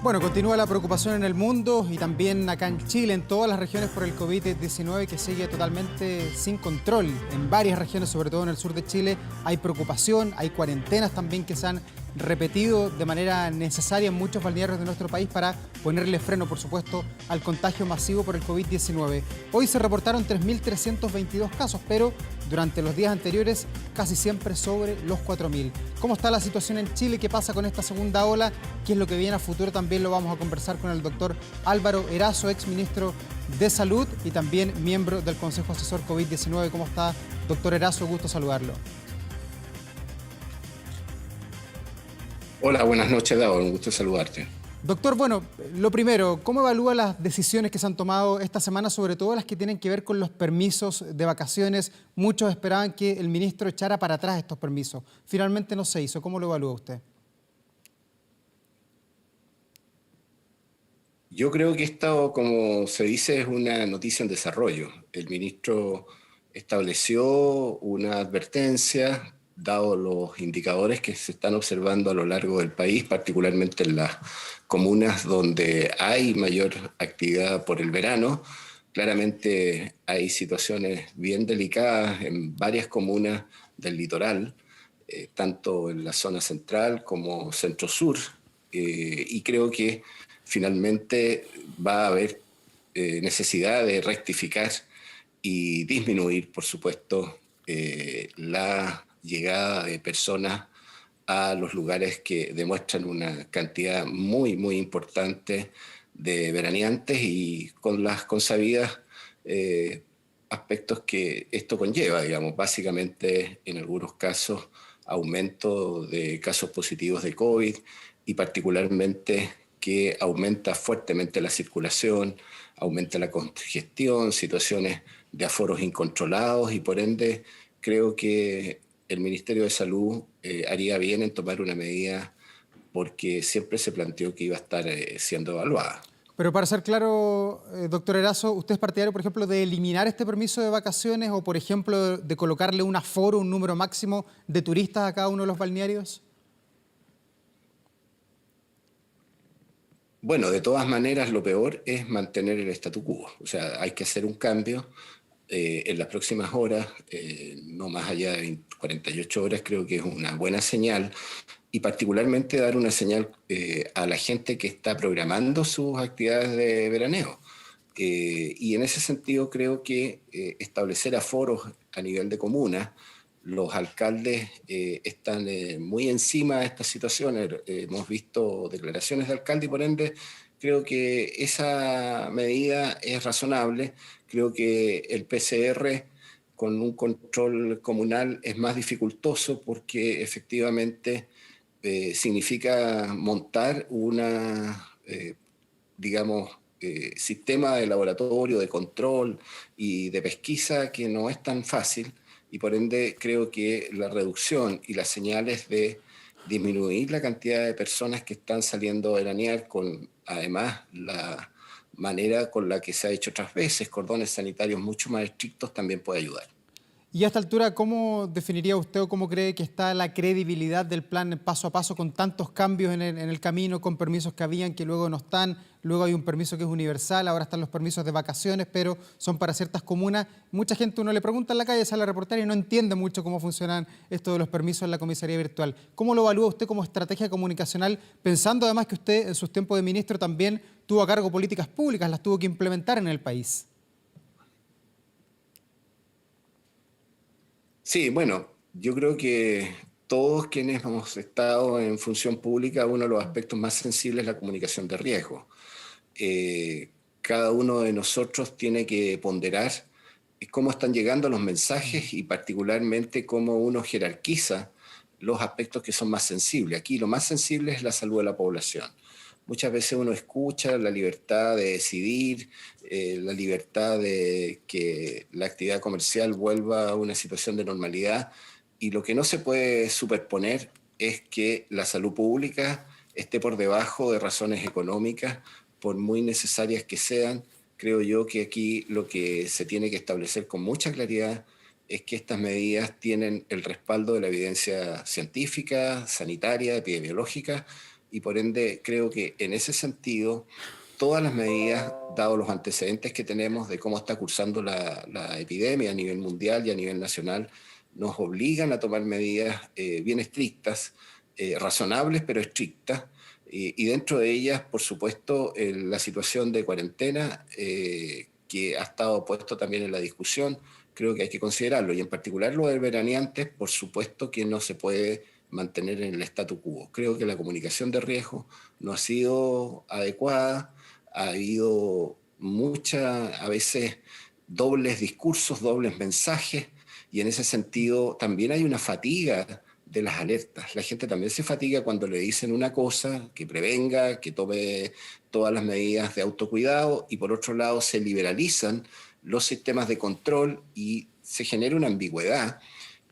Bueno, continúa la preocupación en el mundo y también acá en Chile, en todas las regiones por el COVID-19 que sigue totalmente sin control. En varias regiones, sobre todo en el sur de Chile, hay preocupación, hay cuarentenas también que se han repetido de manera necesaria en muchos balnearios de nuestro país para ponerle freno, por supuesto, al contagio masivo por el COVID-19. Hoy se reportaron 3.322 casos, pero durante los días anteriores casi siempre sobre los 4.000. ¿Cómo está la situación en Chile? ¿Qué pasa con esta segunda ola? ¿Qué es lo que viene a futuro? También lo vamos a conversar con el doctor Álvaro Erazo, exministro de Salud y también miembro del Consejo Asesor COVID-19. ¿Cómo está, doctor Erazo? Gusto saludarlo. Hola, buenas noches, Davo. Un gusto saludarte. Doctor, bueno, lo primero, ¿cómo evalúa las decisiones que se han tomado esta semana, sobre todo las que tienen que ver con los permisos de vacaciones? Muchos esperaban que el ministro echara para atrás estos permisos. Finalmente no se hizo. ¿Cómo lo evalúa usted? Yo creo que esto, como se dice, es una noticia en desarrollo. El ministro estableció una advertencia, dado los indicadores que se están observando a lo largo del país, particularmente en las comunas donde hay mayor actividad por el verano. Claramente hay situaciones bien delicadas en varias comunas del litoral, tanto en la zona central como centro-sur, y creo que finalmente va a haber necesidad de rectificar y disminuir, por supuesto, la llegada de personas a los lugares que demuestran una cantidad muy, muy importante de veraneantes y con las consabidas aspectos que esto conlleva, digamos, básicamente en algunos casos aumento de casos positivos de COVID y particularmente que aumenta fuertemente la circulación, aumenta la congestión, situaciones de aforos incontrolados y por ende creo que el Ministerio de Salud haría bien en tomar una medida porque siempre se planteó que iba a estar siendo evaluada. Pero para ser claro, doctor Erazo, ¿usted es partidario, por ejemplo, de eliminar este permiso de vacaciones o, por ejemplo, de colocarle un aforo, un número máximo de turistas a cada uno de los balnearios? Bueno, de todas maneras, lo peor es mantener el statu quo. O sea, hay que hacer un cambio en las próximas horas, no más allá de 48 horas, creo que es una buena señal y particularmente dar una señal a la gente que está programando sus actividades de veraneo. Y en ese sentido creo que establecer aforos a nivel de comuna, los alcaldes están muy encima de estas situaciones. Hemos visto declaraciones de alcalde y por ende creo que esa medida es razonable. Creo que el PCR con un control comunal es más dificultoso porque efectivamente significa montar una, digamos, sistema de laboratorio, de control y de pesquisa que no es tan fácil y por ende creo que la reducción y las señales de disminuir la cantidad de personas que están saliendo a veranear con además la manera con la que se ha hecho otras veces, cordones sanitarios mucho más estrictos, también puede ayudar. Y a esta altura, ¿cómo definiría usted o cómo cree que está la credibilidad del plan paso a paso con tantos cambios en el camino, con permisos que habían que luego no están? Luego hay un permiso que es universal, ahora están los permisos de vacaciones, pero son para ciertas comunas. Mucha gente uno le pregunta en la calle, sale a reportar y no entiende mucho cómo funcionan esto de los permisos en la comisaría virtual. ¿Cómo lo evalúa usted como estrategia comunicacional, pensando además que usted en sus tiempos de ministro también tuvo a cargo políticas públicas, las tuvo que implementar en el país? Sí, bueno, yo creo que todos quienes hemos estado en función pública, uno de los aspectos más sensibles es la comunicación de riesgo. Cada uno de nosotros tiene que ponderar cómo están llegando los mensajes y particularmente cómo uno jerarquiza los aspectos que son más sensibles. Aquí lo más sensible es la salud de la población. Muchas veces uno escucha la libertad de decidir, la libertad de que la actividad comercial vuelva a una situación de normalidad y lo que no se puede superponer es que la salud pública esté por debajo de razones económicas, por muy necesarias que sean. Creo yo que aquí lo que se tiene que establecer con mucha claridad es que estas medidas tienen el respaldo de la evidencia científica, sanitaria, epidemiológica, y por ende creo que en ese sentido todas las medidas, dados los antecedentes que tenemos de cómo está cursando la epidemia a nivel mundial y a nivel nacional, nos obligan a tomar medidas bien estrictas, razonables pero estrictas, y dentro de ellas, por supuesto, la situación de cuarentena, que ha estado puesto también en la discusión, creo que hay que considerarlo, y en particular lo de veraneantes, por supuesto que no se puede mantener en el statu quo. Creo que la comunicación de riesgo no ha sido adecuada, ha habido a veces dobles discursos, dobles mensajes, y en ese sentido también hay una fatiga de las alertas. La gente también se fatiga cuando le dicen una cosa, que prevenga, que tome todas las medidas de autocuidado, y por otro lado se liberalizan los sistemas de control y se genera una ambigüedad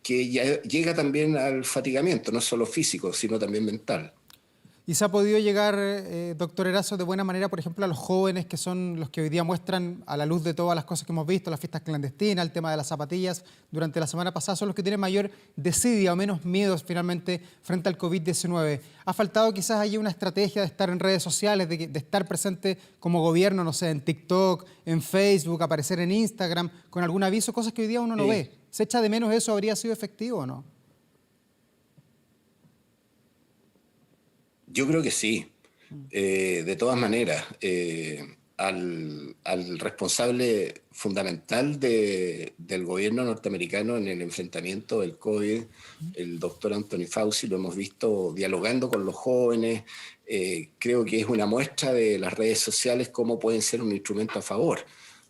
que ya llega también al fatigamiento, no solo físico, sino también mental. ¿Y se ha podido llegar, doctor Erazo, de buena manera, por ejemplo, a los jóvenes que son los que hoy día muestran, a la luz de todas las cosas que hemos visto, las fiestas clandestinas, el tema de las zapatillas, durante la semana pasada, son los que tienen mayor desidia o menos miedos finalmente frente al COVID-19? ¿Ha faltado quizás allí una estrategia de estar en redes sociales, de estar presente como gobierno, no sé, en TikTok, en Facebook, aparecer en Instagram, con algún aviso, cosas que hoy día uno no ve? ¿Se echa de menos eso? ¿Habría sido efectivo o no? Yo creo que sí. De todas maneras, al responsable fundamental del gobierno norteamericano en el enfrentamiento del COVID, el doctor Anthony Fauci, lo hemos visto dialogando con los jóvenes. Creo que es una muestra de las redes sociales cómo pueden ser un instrumento a favor.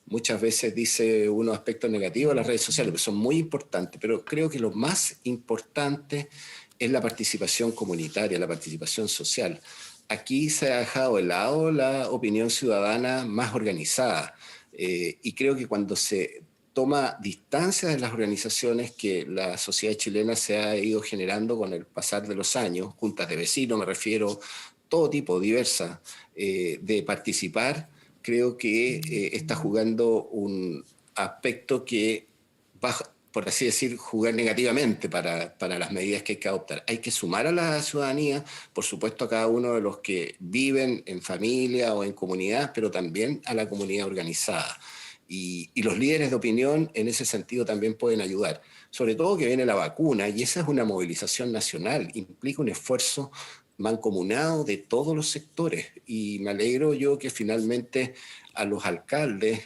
Muchas veces dice unos aspectos negativos de las redes sociales, que son muy importantes, pero creo que lo más importante es la participación comunitaria, la participación social. Aquí se ha dejado de lado la opinión ciudadana más organizada, y creo que cuando se toma distancia de las organizaciones que la sociedad chilena se ha ido generando con el pasar de los años, juntas de vecinos, me refiero, todo tipo, diversas, de participar, creo que está jugando un aspecto que va, por así decir, jugar negativamente para las medidas que hay que adoptar. Hay que sumar a la ciudadanía, por supuesto a cada uno de los que viven en familia o en comunidad, pero también a la comunidad organizada. Y los líderes de opinión en ese sentido también pueden ayudar. Sobre todo que viene la vacuna, y esa es una movilización nacional, implica un esfuerzo mancomunado de todos los sectores, y me alegro yo que finalmente a los alcaldes,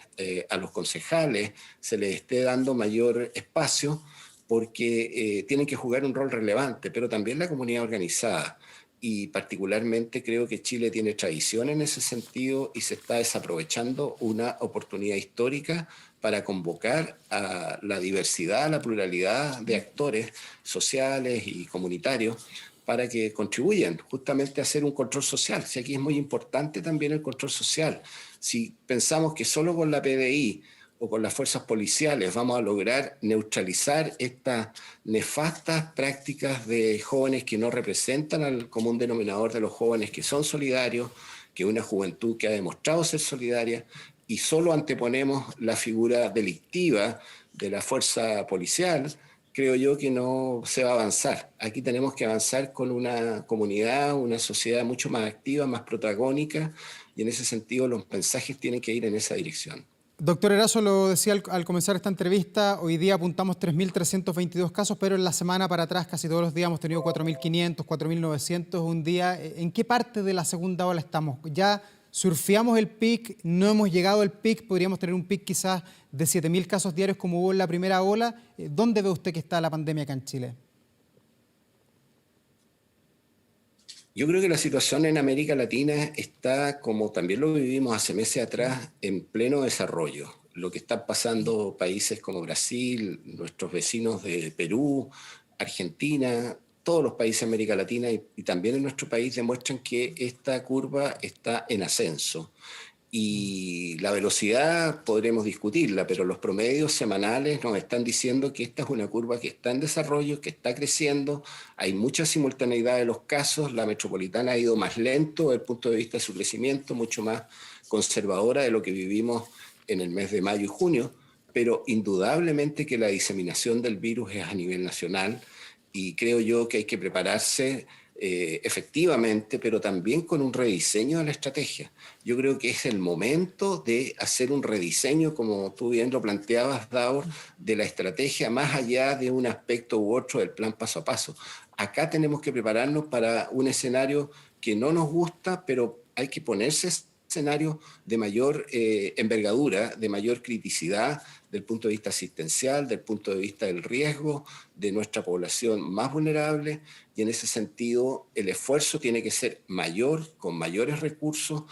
a los concejales, se les esté dando mayor espacio, porque tienen que jugar un rol relevante, pero también la comunidad organizada. Y particularmente creo que Chile tiene tradición en ese sentido y se está desaprovechando una oportunidad histórica para convocar a la diversidad, a la pluralidad de actores sociales y comunitarios para que contribuyan justamente a hacer un control social. Si aquí es muy importante también el control social. Si pensamos que solo con la PDI o con las fuerzas policiales vamos a lograr neutralizar estas nefastas prácticas de jóvenes que no representan al común denominador de los jóvenes que son solidarios, que es una juventud que ha demostrado ser solidaria, y solo anteponemos la figura delictiva de la fuerza policial, creo yo que no se va a avanzar. Aquí tenemos que avanzar con una comunidad, una sociedad mucho más activa, más protagónica, y en ese sentido los mensajes tienen que ir en esa dirección. Doctor Erazo, lo decía al comenzar esta entrevista, hoy día apuntamos 3.322 casos, pero en la semana para atrás casi todos los días hemos tenido 4.500, 4.900 un día. ¿En qué parte de la segunda ola estamos? ¿Ya surfeamos el pic? ¿No hemos llegado al pic? ¿Podríamos tener un pic quizás de 7.000 casos diarios como hubo en la primera ola? ¿Dónde ve usted que está la pandemia acá en Chile? Yo creo que la situación en América Latina está, como también lo vivimos hace meses atrás, en pleno desarrollo. Lo que están pasando países como Brasil, nuestros vecinos de Perú, Argentina, todos los países de América Latina y también en nuestro país demuestran que esta curva está en ascenso. Y la velocidad podremos discutirla, pero los promedios semanales nos están diciendo que esta es una curva que está en desarrollo, que está creciendo, hay mucha simultaneidad de los casos, la metropolitana ha ido más lento desde el punto de vista de su crecimiento, mucho más conservadora de lo que vivimos en el mes de mayo y junio, pero indudablemente que la diseminación del virus es a nivel nacional, y creo yo que hay que prepararse efectivamente, pero también con un rediseño de la estrategia. Yo creo que es el momento de hacer un rediseño, como tú bien lo planteabas, Daur, de la estrategia más allá de un aspecto u otro del plan paso a paso. Acá tenemos que prepararnos para un escenario que no nos gusta, pero hay que ponerse escenarios de mayor envergadura, de mayor criticidad, del punto de vista asistencial, del punto de vista del riesgo de nuestra población más vulnerable, y en ese sentido el esfuerzo tiene que ser mayor, con mayores recursos,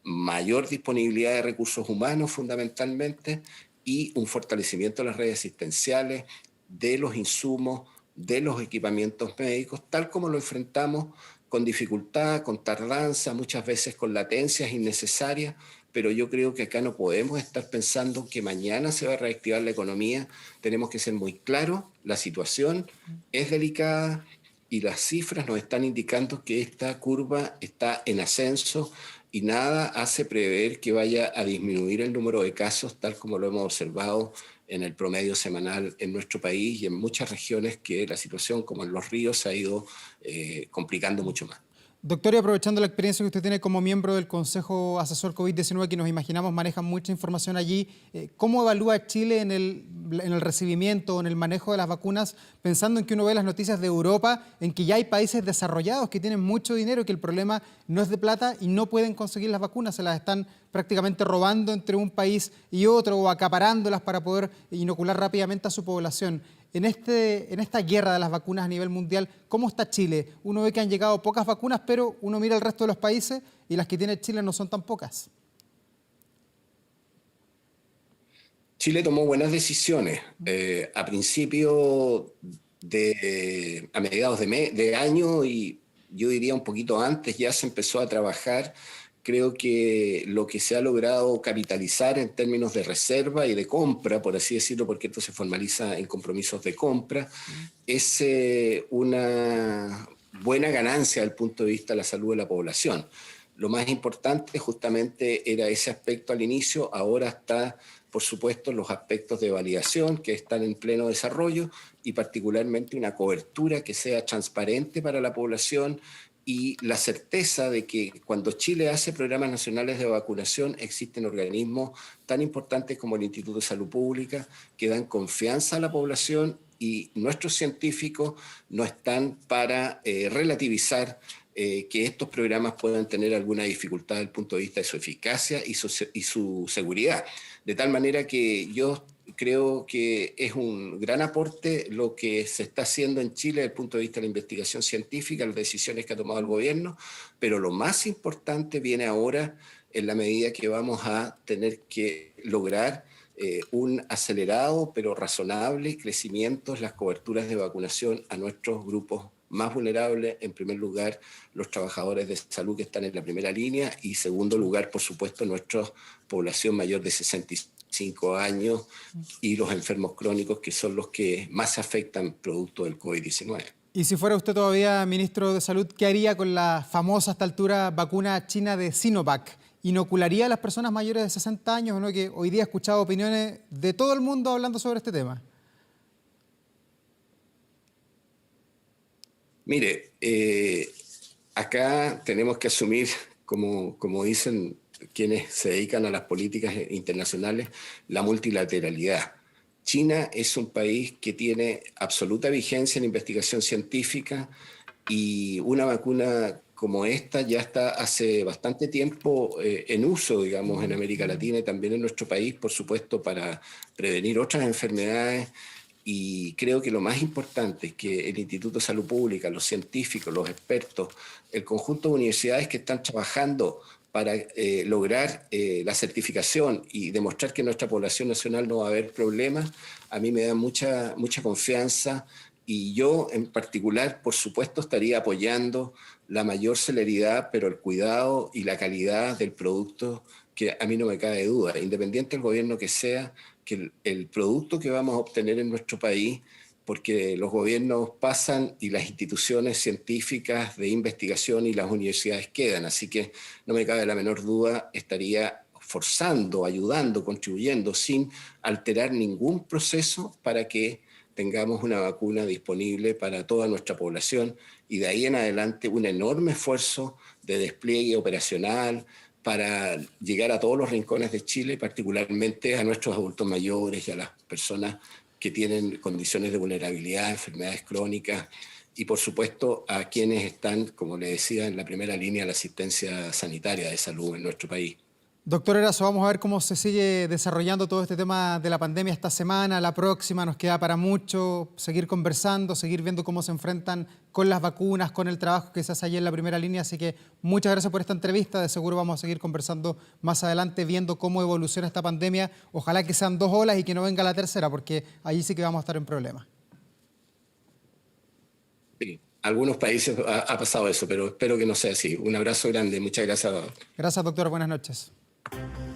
mayor disponibilidad de recursos humanos fundamentalmente, y un fortalecimiento de las redes asistenciales, de los insumos, de los equipamientos médicos, tal como lo enfrentamos con dificultad, con tardanza, muchas veces con latencias innecesarias, pero yo creo que acá no podemos estar pensando que mañana se va a reactivar la economía. Tenemos que ser muy claros, la situación es delicada y las cifras nos están indicando que esta curva está en ascenso y nada hace prever que vaya a disminuir el número de casos, tal como lo hemos observado en el promedio semanal en nuestro país y en muchas regiones que la situación, como en Los Ríos, se ha ido complicando mucho más. Doctor, y aprovechando la experiencia que usted tiene como miembro del Consejo Asesor COVID-19, que nos imaginamos manejan mucha información allí, ¿cómo evalúa Chile en el recibimiento o en el manejo de las vacunas, pensando en que uno ve las noticias de Europa, en que ya hay países desarrollados que tienen mucho dinero, que el problema no es de plata y no pueden conseguir las vacunas, se las están prácticamente robando entre un país y otro o acaparándolas para poder inocular rápidamente a su población? En esta guerra de las vacunas a nivel mundial, ¿cómo está Chile? Uno ve que han llegado pocas vacunas, pero uno mira el resto de los países y las que tiene Chile no son tan pocas. Chile tomó buenas decisiones. A principio a mediados de año, y yo diría un poquito antes, ya se empezó a trabajar. Creo que lo que se ha logrado capitalizar en términos de reserva y de compra, por así decirlo, porque esto se formaliza en compromisos de compra, es una buena ganancia desde el punto de vista de la salud de la población. Lo más importante justamente era ese aspecto al inicio, ahora está, por supuesto, los aspectos de validación que están en pleno desarrollo y particularmente una cobertura que sea transparente para la población y la certeza de que cuando Chile hace programas nacionales de vacunación existen organismos tan importantes como el Instituto de Salud Pública que dan confianza a la población y nuestros científicos no están para relativizar que estos programas puedan tener alguna dificultad desde el punto de vista de su eficacia y su seguridad. De tal manera que yo creo que es un gran aporte lo que se está haciendo en Chile desde el punto de vista de la investigación científica, las decisiones que ha tomado el gobierno, pero lo más importante viene ahora en la medida que vamos a tener que lograr un acelerado pero razonable crecimiento en las coberturas de vacunación a nuestros grupos más vulnerables, en primer lugar los trabajadores de salud que están en la primera línea y segundo lugar, por supuesto, nuestra población mayor de 65 años y los enfermos crónicos que son los que más se afectan producto del COVID-19. Y si fuera usted todavía ministro de Salud, ¿qué haría con la famosa a esta altura vacuna china de Sinovac? ¿Inocularía a las personas mayores de 60 años o no? Que hoy día he escuchado opiniones de todo el mundo hablando sobre este tema. Mire, acá tenemos que asumir, como dicen quienes se dedican a las políticas internacionales, la multilateralidad. China es un país que tiene absoluta vigencia en investigación científica y una vacuna como esta ya está hace bastante tiempo en uso, digamos, en América Latina y también en nuestro país, por supuesto, para prevenir otras enfermedades. Y creo que lo más importante es que el Instituto de Salud Pública, los científicos, los expertos, el conjunto de universidades que están trabajando para lograr la certificación y demostrar que en nuestra población nacional no va a haber problemas, a mí me da mucha confianza y yo en particular, por supuesto, estaría apoyando la mayor celeridad, pero el cuidado y la calidad del producto, que a mí no me cabe duda, independiente del gobierno que sea, que el producto que vamos a obtener en nuestro país, porque los gobiernos pasan y las instituciones científicas de investigación y las universidades quedan. Así que no me cabe la menor duda, estaría forzando, ayudando, contribuyendo sin alterar ningún proceso para que tengamos una vacuna disponible para toda nuestra población y de ahí en adelante un enorme esfuerzo de despliegue operacional para llegar a todos los rincones de Chile, particularmente a nuestros adultos mayores y a las personas que tienen condiciones de vulnerabilidad, enfermedades crónicas y por supuesto a quienes están, como le decía, en la primera línea de la asistencia sanitaria de salud en nuestro país. Doctor Erazo, vamos a ver cómo se sigue desarrollando todo este tema de la pandemia esta semana, la próxima, nos queda para mucho, seguir conversando, seguir viendo cómo se enfrentan con las vacunas, con el trabajo que se hace allí en la primera línea, así que muchas gracias por esta entrevista, de seguro vamos a seguir conversando más adelante, viendo cómo evoluciona esta pandemia, ojalá que sean 2 olas y que no venga la tercera, porque allí sí que vamos a estar en problemas. Sí, algunos países ha pasado eso, pero espero que no sea así. Un abrazo grande, muchas gracias. Gracias, doctor, buenas noches.